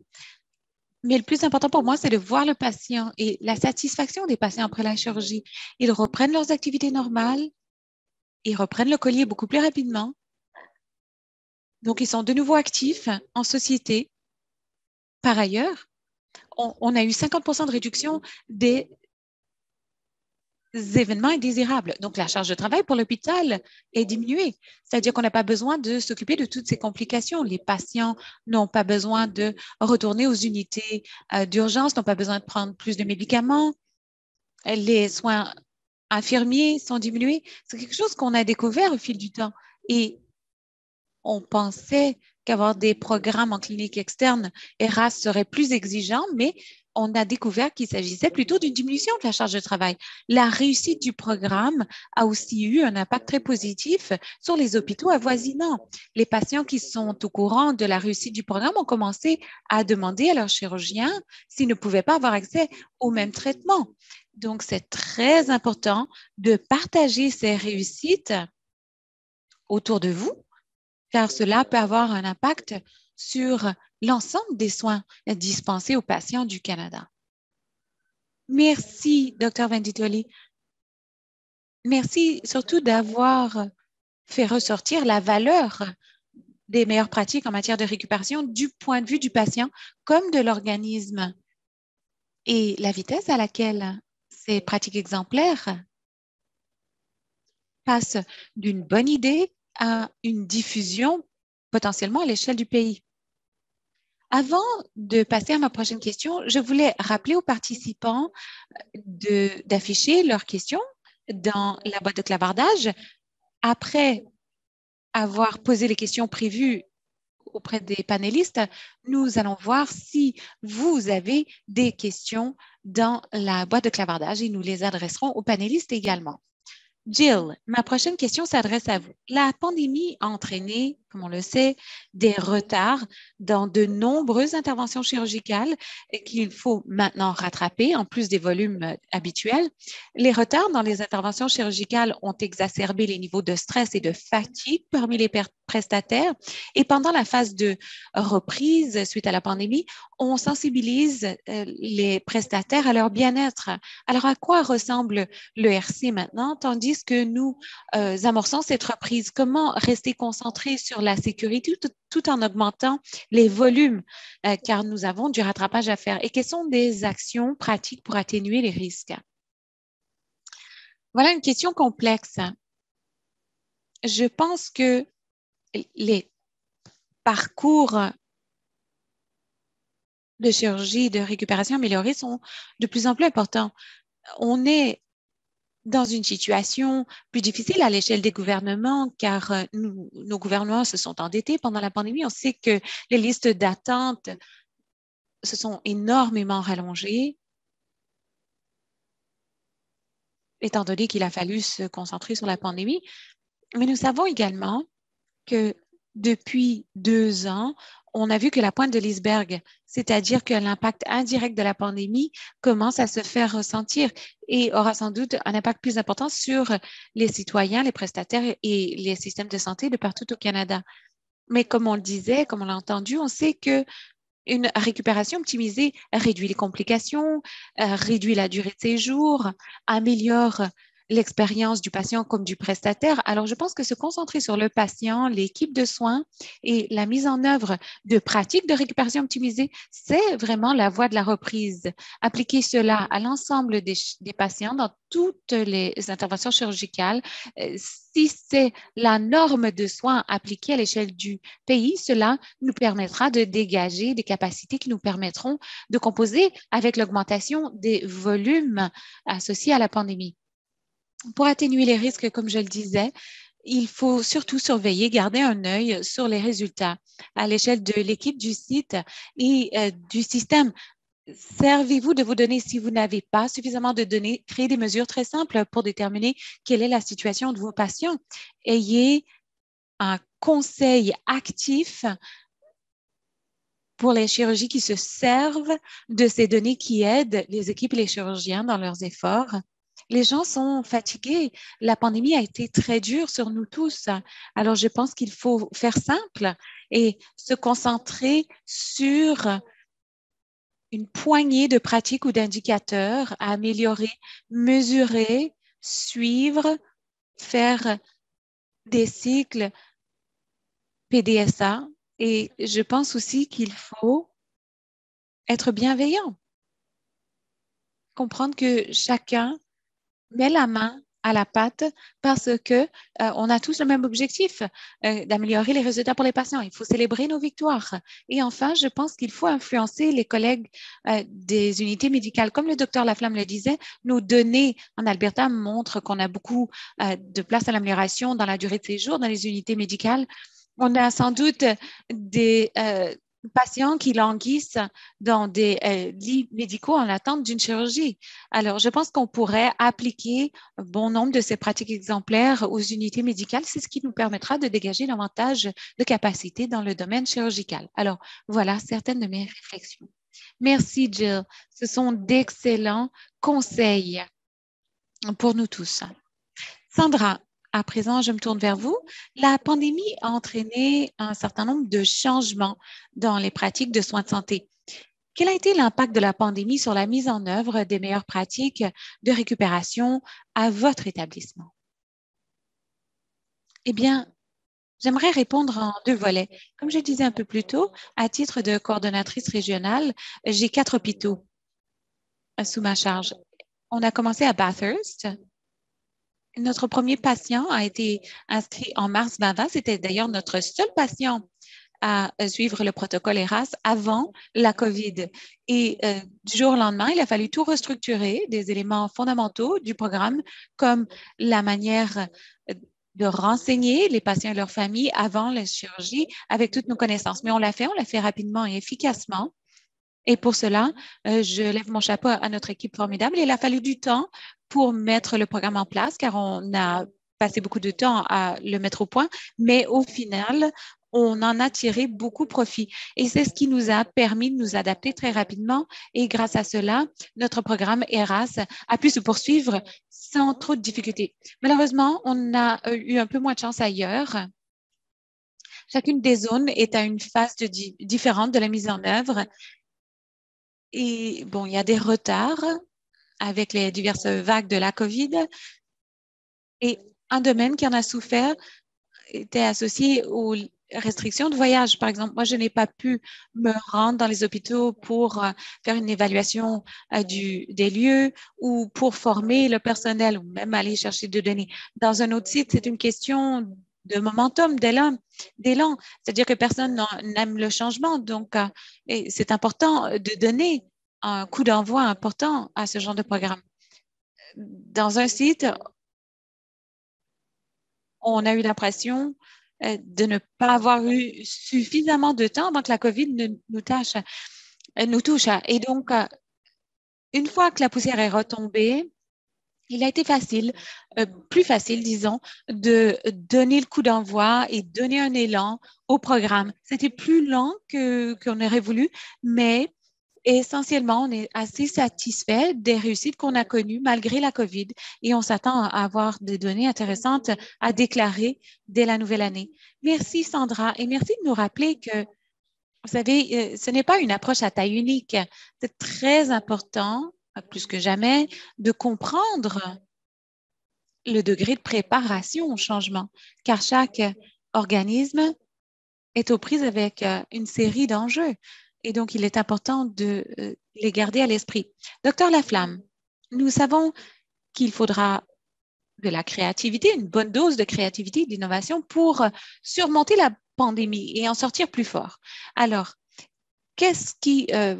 Mais le plus important pour moi, c'est de voir le patient et la satisfaction des patients après la chirurgie. Ils reprennent leurs activités normales, ils reprennent le collier beaucoup plus rapidement. Donc, ils sont de nouveau actifs en société. Par ailleurs, on a eu 50% de réduction des événements indésirables. Donc, la charge de travail pour l'hôpital est diminuée. C'est-à-dire qu'on n'a pas besoin de s'occuper de toutes ces complications. Les patients n'ont pas besoin de retourner aux unités d'urgence, n'ont pas besoin de prendre plus de médicaments. Les soins infirmiers sont diminués. C'est quelque chose qu'on a découvert au fil du temps. Et on pensait qu'avoir des programmes en clinique externe, ERAS serait plus exigeant, mais on a découvert qu'il s'agissait plutôt d'une diminution de la charge de travail. La réussite du programme a aussi eu un impact très positif sur les hôpitaux avoisinants. Les patients qui sont au courant de la réussite du programme ont commencé à demander à leur chirurgien s'ils ne pouvaient pas avoir accès au même traitement. Donc, c'est très important de partager ces réussites autour de vous, car cela peut avoir un impact sur l'ensemble des soins dispensés aux patients du Canada. Merci, Dr. Venditoli. Merci surtout d'avoir fait ressortir la valeur des meilleures pratiques en matière de récupération du point de vue du patient comme de l'organisme et la vitesse à laquelle ces pratiques exemplaires passent d'une bonne idée à une diffusion potentiellement à l'échelle du pays. Avant de passer à ma prochaine question, je voulais rappeler aux participants d'afficher leurs questions dans la boîte de clavardage. Après avoir posé les questions prévues auprès des panélistes, nous allons voir si vous avez des questions dans la boîte de clavardage et nous les adresserons aux panélistes également. Jill, ma prochaine question s'adresse à vous. La pandémie a entraîné, comme on le sait, des retards dans de nombreuses interventions chirurgicales qu'il faut maintenant rattraper, en plus des volumes habituels. Les retards dans les interventions chirurgicales ont exacerbé les niveaux de stress et de fatigue parmi les prestataires. Et pendant la phase de reprise suite à la pandémie, on sensibilise les prestataires à leur bien-être. Alors, à quoi ressemble le RC maintenant, tandis que nous amorçons cette reprise? Comment rester concentré sur la sécurité tout en augmentant les volumes, car nous avons du rattrapage à faire? Et quelles sont des actions pratiques pour atténuer les risques? Voilà une question complexe. Je pense que les parcours de chirurgie et de récupération améliorée sont de plus en plus importants. On est dans une situation plus difficile à l'échelle des gouvernements, car nos gouvernements se sont endettés pendant la pandémie. On sait que les listes d'attente se sont énormément rallongées, étant donné qu'il a fallu se concentrer sur la pandémie. Mais nous savons également que depuis 2 ans, on a vu que la pointe de l'iceberg, c'est-à-dire que l'impact indirect de la pandémie commence à se faire ressentir et aura sans doute un impact plus important sur les citoyens, les prestataires et les systèmes de santé de partout au Canada. Mais comme on le disait, comme on l'a entendu, on sait que une récupération optimisée réduit les complications, réduit la durée de séjour, améliore l'expérience du patient comme du prestataire. Alors, je pense que se concentrer sur le patient, l'équipe de soins et la mise en œuvre de pratiques de récupération optimisée, c'est vraiment la voie de la reprise. Appliquer cela à l'ensemble des patients dans toutes les interventions chirurgicales, si c'est la norme de soins appliquée à l'échelle du pays, cela nous permettra de dégager des capacités qui nous permettront de composer avec l'augmentation des volumes associés à la pandémie. Pour atténuer les risques, comme je le disais, il faut surtout surveiller, garder un œil sur les résultats à l'échelle de l'équipe du site et du système. Servez-vous de vos données si vous n'avez pas suffisamment de données. Créez des mesures très simples pour déterminer quelle est la situation de vos patients. Ayez un conseil actif pour les chirurgies qui se servent de ces données qui aident les équipes et les chirurgiens dans leurs efforts. Les gens sont fatigués. La pandémie a été très dure sur nous tous. Alors, je pense qu'il faut faire simple et se concentrer sur une poignée de pratiques ou d'indicateurs à améliorer, mesurer, suivre, faire des cycles PDSA. Et je pense aussi qu'il faut être bienveillant, comprendre que chacun met la main à la pâte parce que on a tous le même objectif, d'améliorer les résultats pour les patients. Il faut célébrer nos victoires. Et enfin, je pense qu'il faut influencer les collègues des unités médicales. Comme le docteur Laflamme le disait, nos données en Alberta montrent qu'on a beaucoup de place à l'amélioration dans la durée de séjour dans les unités médicales. On a sans doute des patients qui languissent dans des lits médicaux en attente d'une chirurgie. Alors, je pense qu'on pourrait appliquer un bon nombre de ces pratiques exemplaires aux unités médicales. C'est ce qui nous permettra de dégager davantage de capacité dans le domaine chirurgical. Alors, voilà certaines de mes réflexions. Merci, Jill. Ce sont d'excellents conseils pour nous tous. Sandra, à présent, je me tourne vers vous. La pandémie a entraîné un certain nombre de changements dans les pratiques de soins de santé. Quel a été l'impact de la pandémie sur la mise en œuvre des meilleures pratiques de récupération à votre établissement? Eh bien, j'aimerais répondre en deux volets. Comme je disais un peu plus tôt, à titre de coordonnatrice régionale, j'ai 4 hôpitaux sous ma charge. On a commencé à Bathurst. Notre premier patient a été inscrit en mars 2020. C'était d'ailleurs notre seul patient à suivre le protocole ERAS avant la COVID. Et du jour au lendemain, il a fallu tout restructurer, des éléments fondamentaux du programme, comme la manière de renseigner les patients et leurs familles avant la chirurgie avec toutes nos connaissances. Mais on l'a fait rapidement et efficacement. Et pour cela, je lève mon chapeau à notre équipe formidable. Il a fallu du temps pour mettre le programme en place, car on a passé beaucoup de temps à le mettre au point, mais au final, on en a tiré beaucoup profit. Et c'est ce qui nous a permis de nous adapter très rapidement. Et grâce à cela, notre programme ERAS a pu se poursuivre sans trop de difficultés. Malheureusement, on a eu un peu moins de chance ailleurs. Chacune des zones est à une phase différente de la mise en œuvre. Et bon, il y a des retards avec les diverses vagues de la COVID. Et un domaine qui en a souffert était associé aux restrictions de voyage. Par exemple, moi, je n'ai pas pu me rendre dans les hôpitaux pour faire une évaluation des lieux ou pour former le personnel ou même aller chercher des données. Dans un autre site, c'est une question de momentum, d'élan. C'est-à-dire que personne n'aime le changement. Donc, c'est important de donner un coup d'envoi important à ce genre de programme. Dans un site, on a eu l'impression de ne pas avoir eu suffisamment de temps avant que la COVID nous touche. Et donc, une fois que la poussière est retombée, il a été facile, plus facile, disons, de donner le coup d'envoi et donner un élan au programme. C'était plus lent qu'on aurait voulu, mais essentiellement, on est assez satisfait des réussites qu'on a connues malgré la COVID et on s'attend à avoir des données intéressantes à déclarer dès la nouvelle année. Merci Sandra et merci de nous rappeler que, vous savez, ce n'est pas une approche à taille unique. C'est très important, plus que jamais, de comprendre le degré de préparation au changement, car chaque organisme est aux prises avec une série d'enjeux. Et donc, il est important de les garder à l'esprit. Docteur Laflamme, nous savons qu'il faudra de la créativité, une bonne dose de créativité et d'innovation pour surmonter la pandémie et en sortir plus fort. Alors, qu'est-ce que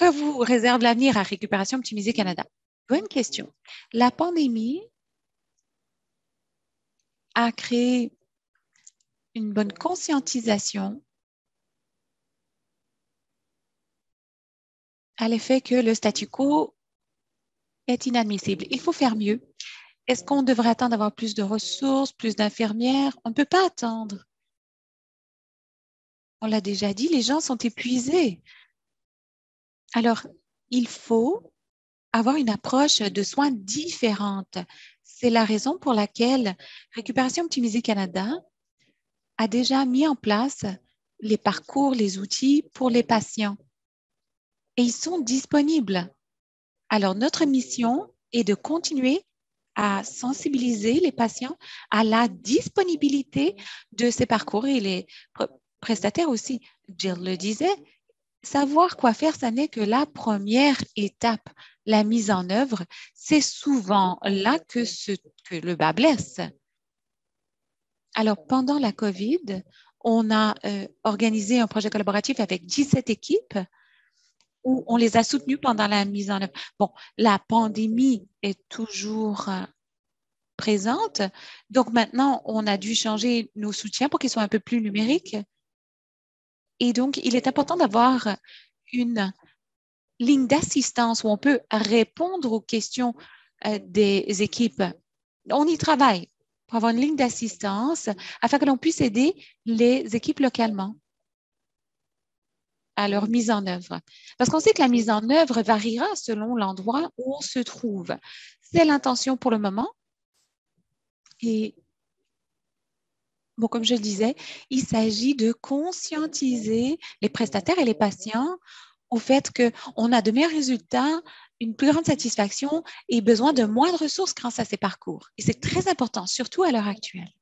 vous réserve l'avenir à Récupération Optimisée Canada? Bonne question. La pandémie a créé une bonne conscientisation à l'effet que le statu quo est inadmissible. Il faut faire mieux. Est-ce qu'on devrait attendre d'avoir plus de ressources, plus d'infirmières? On ne peut pas attendre. On l'a déjà dit, les gens sont épuisés. Alors, il faut avoir une approche de soins différente. C'est la raison pour laquelle Récupération Optimisée Canada a déjà mis en place les parcours, les outils pour les patients. Et ils sont disponibles. Alors, notre mission est de continuer à sensibiliser les patients à la disponibilité de ces parcours et les prestataires aussi. Jill le disait, savoir quoi faire, ça n'est que la première étape. La mise en œuvre, c'est souvent là que le bas blesse. Alors, pendant la COVID, on a organisé un projet collaboratif avec 17 équipes où on les a soutenus pendant la mise en œuvre. Bon, la pandémie est toujours présente. Donc maintenant, on a dû changer nos soutiens pour qu'ils soient un peu plus numériques. Et donc, il est important d'avoir une ligne d'assistance où on peut répondre aux questions des équipes. On y travaille pour avoir une ligne d'assistance afin que l'on puisse aider les équipes localement à leur mise en œuvre. Parce qu'on sait que la mise en œuvre variera selon l'endroit où on se trouve. C'est l'intention pour le moment. Et bon, comme je le disais, il s'agit de conscientiser les prestataires et les patients au fait qu'on a de meilleurs résultats, une plus grande satisfaction et besoin de moins de ressources grâce à ces parcours. Et c'est très important, surtout à l'heure actuelle.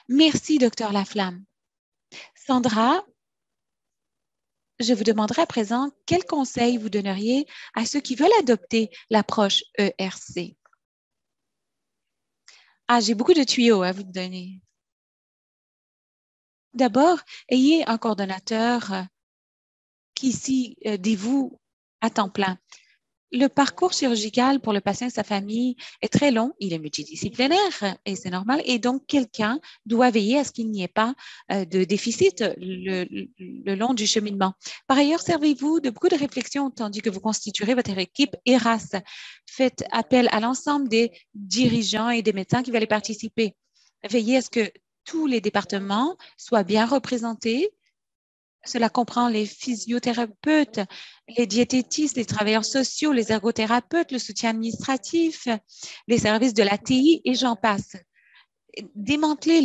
Merci, docteur Laflamme. Sandra, je vous demanderai à présent quels conseils vous donneriez à ceux qui veulent adopter l'approche ERC. Ah, j'ai beaucoup de tuyaux à vous donner. D'abord, ayez un coordonnateur qui s'y dévoue à temps plein. Le parcours chirurgical pour le patient et sa famille est très long, il est multidisciplinaire et c'est normal. Et donc, quelqu'un doit veiller à ce qu'il n'y ait pas de déficit le long du cheminement. Par ailleurs, servez-vous de beaucoup de réflexions tandis que vous constituerez votre équipe ERAS. Faites appel à l'ensemble des dirigeants et des médecins qui veulent y participer. Veillez à ce que tous les départements soient bien représentés. Cela comprend les physiothérapeutes, les diététistes, les travailleurs sociaux, les ergothérapeutes, le soutien administratif, les services de la TI et j'en passe. Démanteler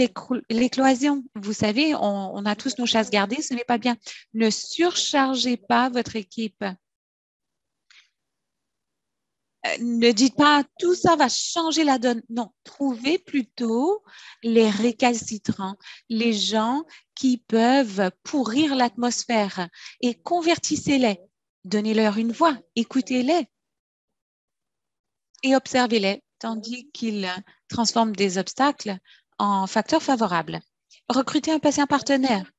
les cloisons. Vous savez, on a tous nos chasses gardées, ce n'est pas bien. Ne surchargez pas votre équipe. Ne dites pas tout ça va changer la donne. Non, trouvez plutôt les récalcitrants, les gens qui peuvent pourrir l'atmosphère et convertissez-les. Donnez-leur une voix, écoutez-les et observez-les tandis qu'ils transforment des obstacles en facteurs favorables. Recrutez un patient partenaire.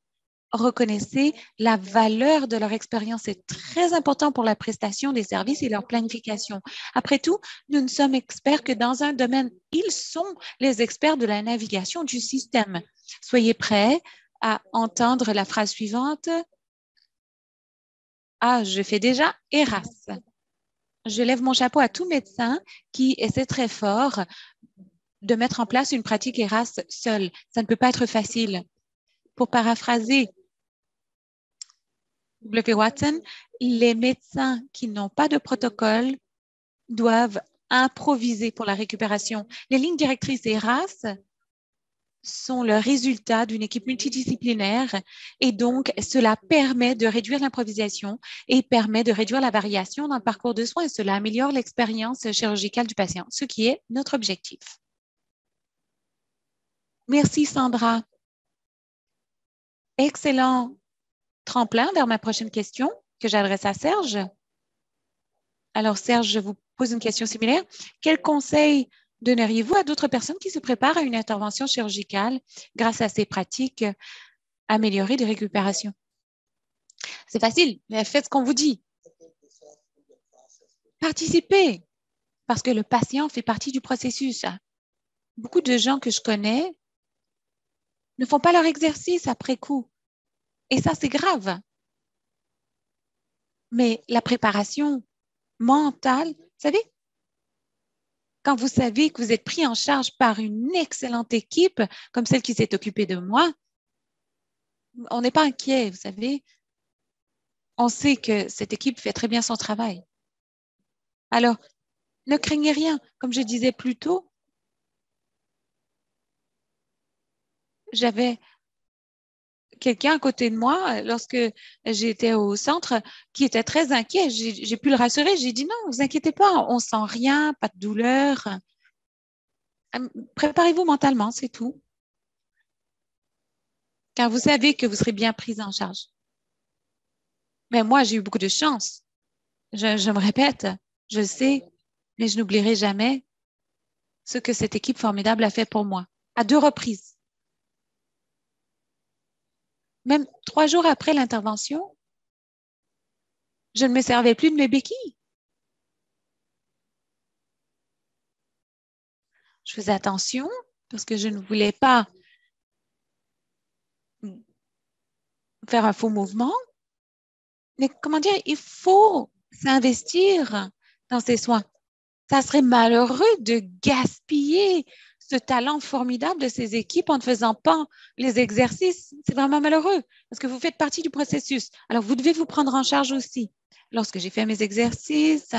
Reconnaissez la valeur de leur expérience. C'est très important pour la prestation des services et leur planification. Après tout, nous ne sommes experts que dans un domaine. Ils sont les experts de la navigation du système. Soyez prêts à entendre la phrase suivante. Ah, je fais déjà ERAS. Je lève mon chapeau à tout médecin qui essaie très fort de mettre en place une pratique ERAS seul. Ça ne peut pas être facile. Pour paraphraser W. Watson, les médecins qui n'ont pas de protocole doivent improviser pour la récupération. Les lignes directrices ERAS sont le résultat d'une équipe multidisciplinaire et donc cela permet de réduire l'improvisation et permet de réduire la variation dans le parcours de soins et cela améliore l'expérience chirurgicale du patient, ce qui est notre objectif. Merci Sandra. Excellent tremplin vers ma prochaine question que j'adresse à Serge. Alors, Serge, je vous pose une question similaire. Quel conseil donneriez-vous à d'autres personnes qui se préparent à une intervention chirurgicale grâce à ces pratiques améliorées de récupération? C'est facile, mais faites ce qu'on vous dit. Participez, parce que le patient fait partie du processus. Beaucoup de gens que je connais ne font pas leur exercice après coup. Et ça, c'est grave. Mais la préparation mentale, vous savez, quand vous savez que vous êtes pris en charge par une excellente équipe, comme celle qui s'est occupée de moi, on n'est pas inquiet, vous savez. On sait que cette équipe fait très bien son travail. Alors, ne craignez rien. Comme je disais plus tôt, j'avais quelqu'un à côté de moi lorsque j'étais au centre qui était très inquiet. J'ai pu le rassurer. J'ai dit non, vous inquiétez pas, on sent rien, pas de douleur. Préparez-vous mentalement, c'est tout. Car vous savez que vous serez bien prise en charge. Mais moi, j'ai eu beaucoup de chance. Je me répète, je le sais, mais je n'oublierai jamais ce que cette équipe formidable a fait pour moi, à 2 reprises. Même 3 jours après l'intervention, je ne me servais plus de mes béquilles. Je faisais attention parce que je ne voulais pas faire un faux mouvement. Mais comment dire, il faut s'investir dans ces soins. Ça serait malheureux de gaspiller ce talent formidable de ces équipes en ne faisant pas les exercices. C'est vraiment malheureux parce que vous faites partie du processus. Alors, vous devez vous prendre en charge aussi. Lorsque j'ai fait mes exercices,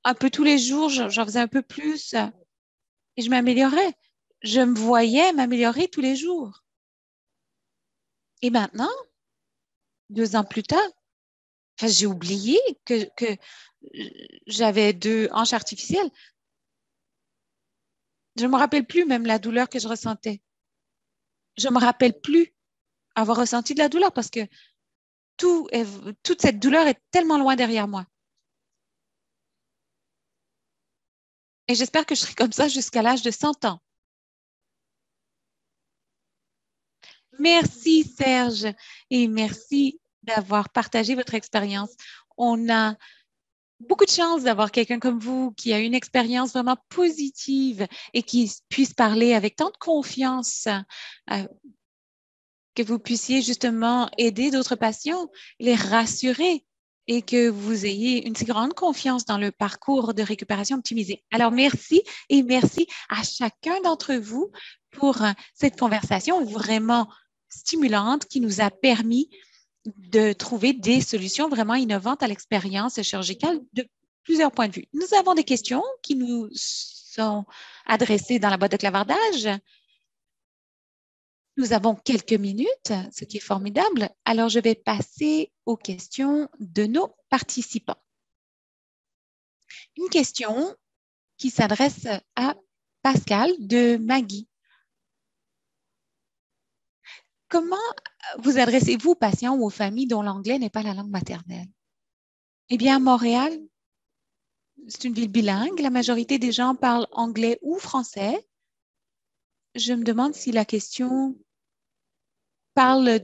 un peu tous les jours, j'en faisais un peu plus et je m'améliorais. Je me voyais m'améliorer tous les jours. Et maintenant, 2 ans plus tard, j'ai oublié que j'avais 2 hanches artificielles. Je ne me rappelle plus même la douleur que je ressentais. je ne me rappelle plus avoir ressenti de la douleur parce que toute cette douleur est tellement loin derrière moi. Et j'espère que je serai comme ça jusqu'à l'âge de 100 ans. Merci, Serge, et merci d'avoir partagé votre expérience. On a beaucoup de chance d'avoir quelqu'un comme vous qui a une expérience vraiment positive et qui puisse parler avec tant de confiance, que vous puissiez justement aider d'autres patients, les rassurer et que vous ayez une si grande confiance dans le parcours de récupération optimisé. Alors, merci et merci à chacun d'entre vous pour cette conversation vraiment stimulante qui nous a permis de trouver des solutions vraiment innovantes à l'expérience chirurgicale de plusieurs points de vue. Nous avons des questions qui nous sont adressées dans la boîte de clavardage. Nous avons quelques minutes, ce qui est formidable. Alors, je vais passer aux questions de nos participants. Une question qui s'adresse à Pascal de Maggie. Comment vous adressez-vous aux patients ou aux familles dont l'anglais n'est pas la langue maternelle? Eh bien, à Montréal, c'est une ville bilingue. La majorité des gens parlent anglais ou français. Je me demande si la question parle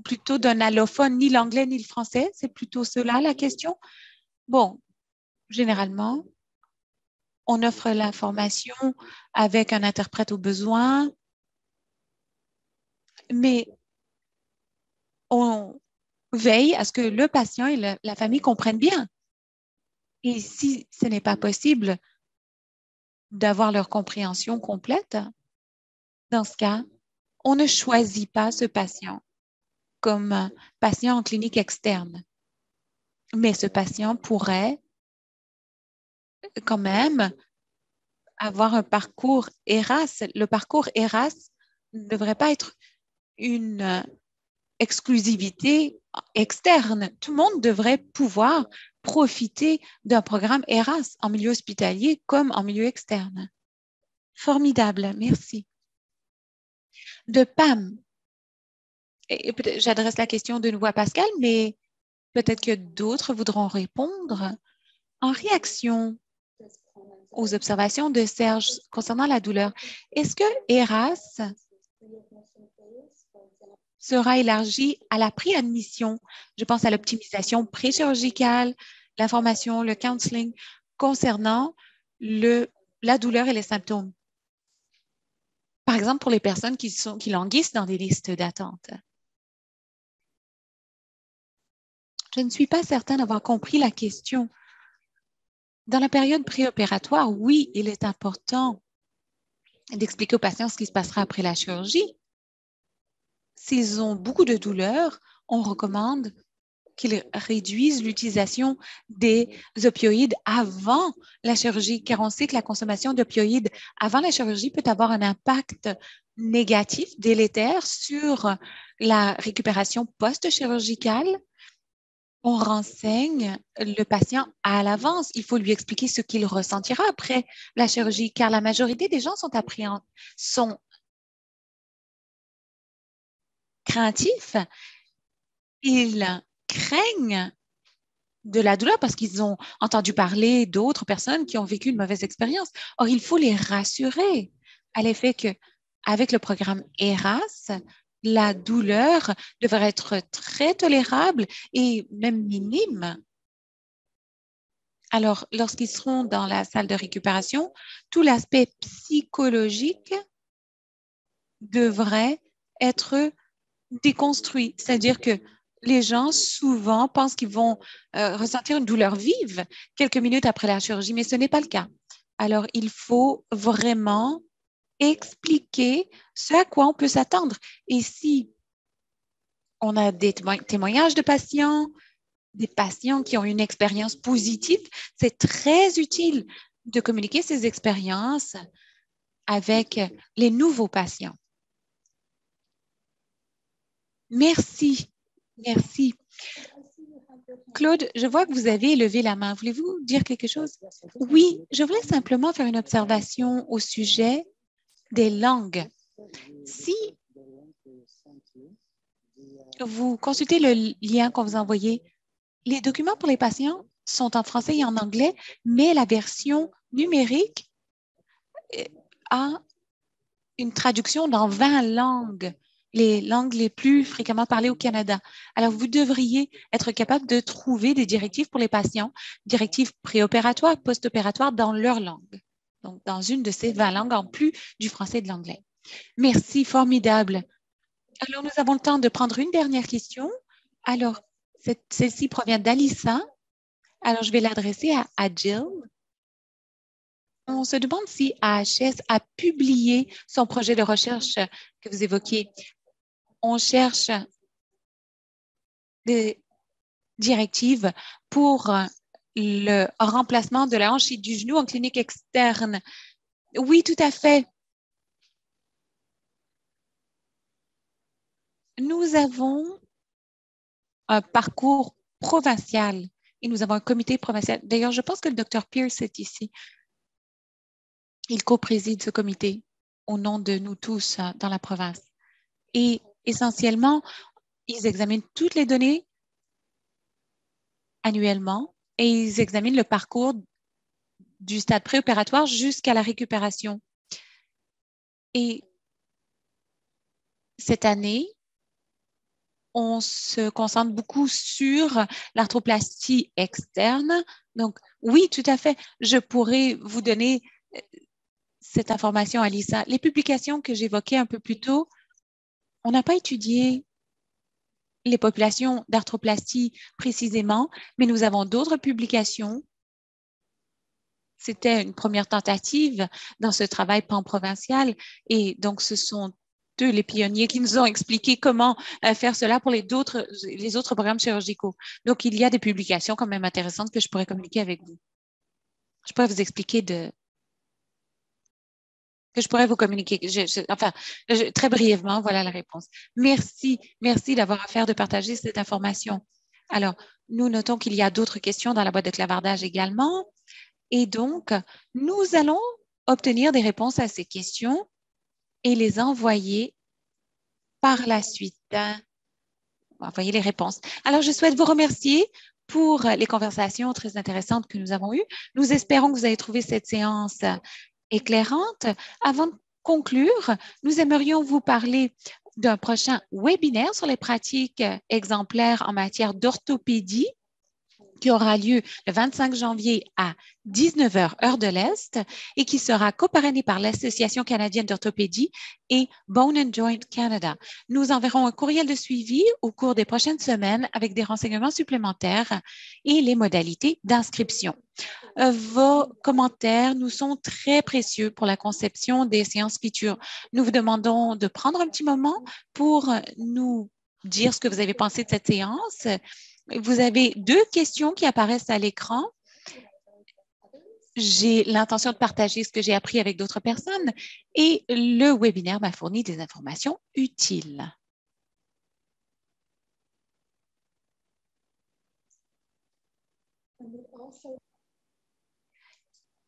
plutôt d'un allophone, ni l'anglais ni le français. C'est plutôt cela la question. Bon, généralement, on offre l'information avec un interprète au besoin, mais on veille à ce que le patient et la famille comprennent bien. Et si ce n'est pas possible d'avoir leur compréhension complète, dans ce cas, on ne choisit pas ce patient comme patient en clinique externe. Mais ce patient pourrait quand même avoir un parcours ERAS. Le parcours ERAS ne devrait pas être une exclusivité externe. Tout le monde devrait pouvoir profiter d'un programme ERAS en milieu hospitalier comme en milieu externe. Formidable, merci. De Pam, et j'adresse la question de nouveau à Pascal, mais peut-être que d'autres voudront répondre. En réaction aux observations de Serge concernant la douleur, est-ce que ERAS sera élargi à la préadmission? Je pense à l'optimisation préchirurgicale, l'information, le counseling concernant la douleur et les symptômes. Par exemple, pour les personnes qui languissent dans des listes d'attente. Je ne suis pas certaine d'avoir compris la question. Dans la période préopératoire, oui, il est important d'expliquer aux patients ce qui se passera après la chirurgie. S'ils ont beaucoup de douleur, on recommande qu'ils réduisent l'utilisation des opioïdes avant la chirurgie, car on sait que la consommation d'opioïdes avant la chirurgie peut avoir un impact négatif, délétère sur la récupération post-chirurgicale. On renseigne le patient à l'avance. Il faut lui expliquer ce qu'il ressentira après la chirurgie, car la majorité des gens sont craintifs. Ils craignent de la douleur parce qu'ils ont entendu parler d'autres personnes qui ont vécu une mauvaise expérience. Or, il faut les rassurer à l'effet que, avec le programme ERAS, la douleur devrait être très tolérable et même minime. Alors, lorsqu'ils seront dans la salle de récupération, tout l'aspect psychologique devrait être déconstruit. C'est-à-dire que les gens souvent pensent qu'ils vont ressentir une douleur vive quelques minutes après la chirurgie, mais ce n'est pas le cas. Alors, il faut vraiment expliquer ce à quoi on peut s'attendre. Et si on a des témoignages de patients, des patients qui ont une expérience positive, c'est très utile de communiquer ces expériences avec les nouveaux patients. Merci. Merci. Claude, je vois que vous avez levé la main. Voulez-vous dire quelque chose? Oui, je voulais simplement faire une observation au sujet des langues. Si vous consultez le lien qu'on vous a envoyé. Les documents pour les patients sont en français et en anglais, mais la version numérique a une traduction dans 20 langues, les langues les plus fréquemment parlées au Canada. Alors, vous devriez être capable de trouver des directives pour les patients, directives préopératoires, post-opératoires dans leur langue. Donc, dans une de ces 20 langues, en plus du français et de l'anglais. Merci, formidable. Alors, nous avons le temps de prendre une dernière question. Alors, celle-ci provient d'Alissa. Alors, je vais l'adresser à Jill. On se demande si AHS a publié son projet de recherche que vous évoquiez. On cherche des directives pour le remplacement de la hanche et du genou en clinique externe. Oui, tout à fait. Nous avons un parcours provincial et nous avons un comité provincial. D'ailleurs, je pense que le Dr Pierce est ici. Il co-préside ce comité au nom de nous tous dans la province. Et essentiellement, ils examinent toutes les données annuellement et ils examinent le parcours du stade préopératoire jusqu'à la récupération. Et cette année, on se concentre beaucoup sur l'arthroplastie externe. Donc, oui, tout à fait. Je pourrais vous donner cette information, Alissa. Les publications que j'évoquais un peu plus tôt, on n'a pas étudié les populations d'arthroplastie précisément, mais nous avons d'autres publications. C'était une première tentative dans ce travail pan-provincial et donc ce sont eux les pionniers qui nous ont expliqué comment faire cela pour les autres programmes chirurgicaux. Donc, il y a des publications quand même intéressantes que je pourrais communiquer avec vous. Je pourrais vous expliquer que je pourrais vous communiquer. Très brièvement, voilà la réponse. Merci d'avoir à faire de partager cette information. Alors, nous notons qu'il y a d'autres questions dans la boîte de clavardage également. Et donc, nous allons obtenir des réponses à ces questions et les envoyer par la suite. Envoyer les réponses. Alors, je souhaite vous remercier pour les conversations très intéressantes que nous avons eues. Nous espérons que vous avez trouvé cette séance éclairante. Avant de conclure, nous aimerions vous parler d'un prochain webinaire sur les pratiques exemplaires en matière d'orthopédie qui aura lieu le 25 janvier à 19h, heure de l'Est, et qui sera coparrainé par l'Association canadienne d'orthopédie et Bone and Joint Canada. Nous enverrons un courriel de suivi au cours des prochaines semaines avec des renseignements supplémentaires et les modalités d'inscription. Vos commentaires nous sont très précieux pour la conception des séances futures. Nous vous demandons de prendre un petit moment pour nous dire ce que vous avez pensé de cette séance. Vous avez 2 questions qui apparaissent à l'écran. J'ai l'intention de partager ce que j'ai appris avec d'autres personnes et le webinaire m'a fourni des informations utiles.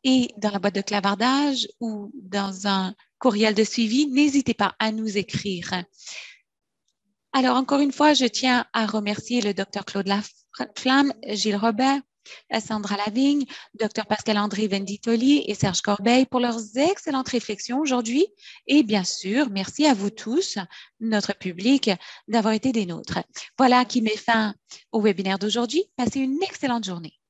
Et dans la boîte de clavardage ou dans un courriel de suivi, n'hésitez pas à nous écrire. Alors, encore une fois, je tiens à remercier le Dr Claude Laflamme, Gilles Robert, Sandra Lavigne, Dr Pascal-André Venditoli et Serge Corbeil pour leurs excellentes réflexions aujourd'hui. Et bien sûr, merci à vous tous, notre public, d'avoir été des nôtres. Voilà qui met fin au webinaire d'aujourd'hui. Passez une excellente journée.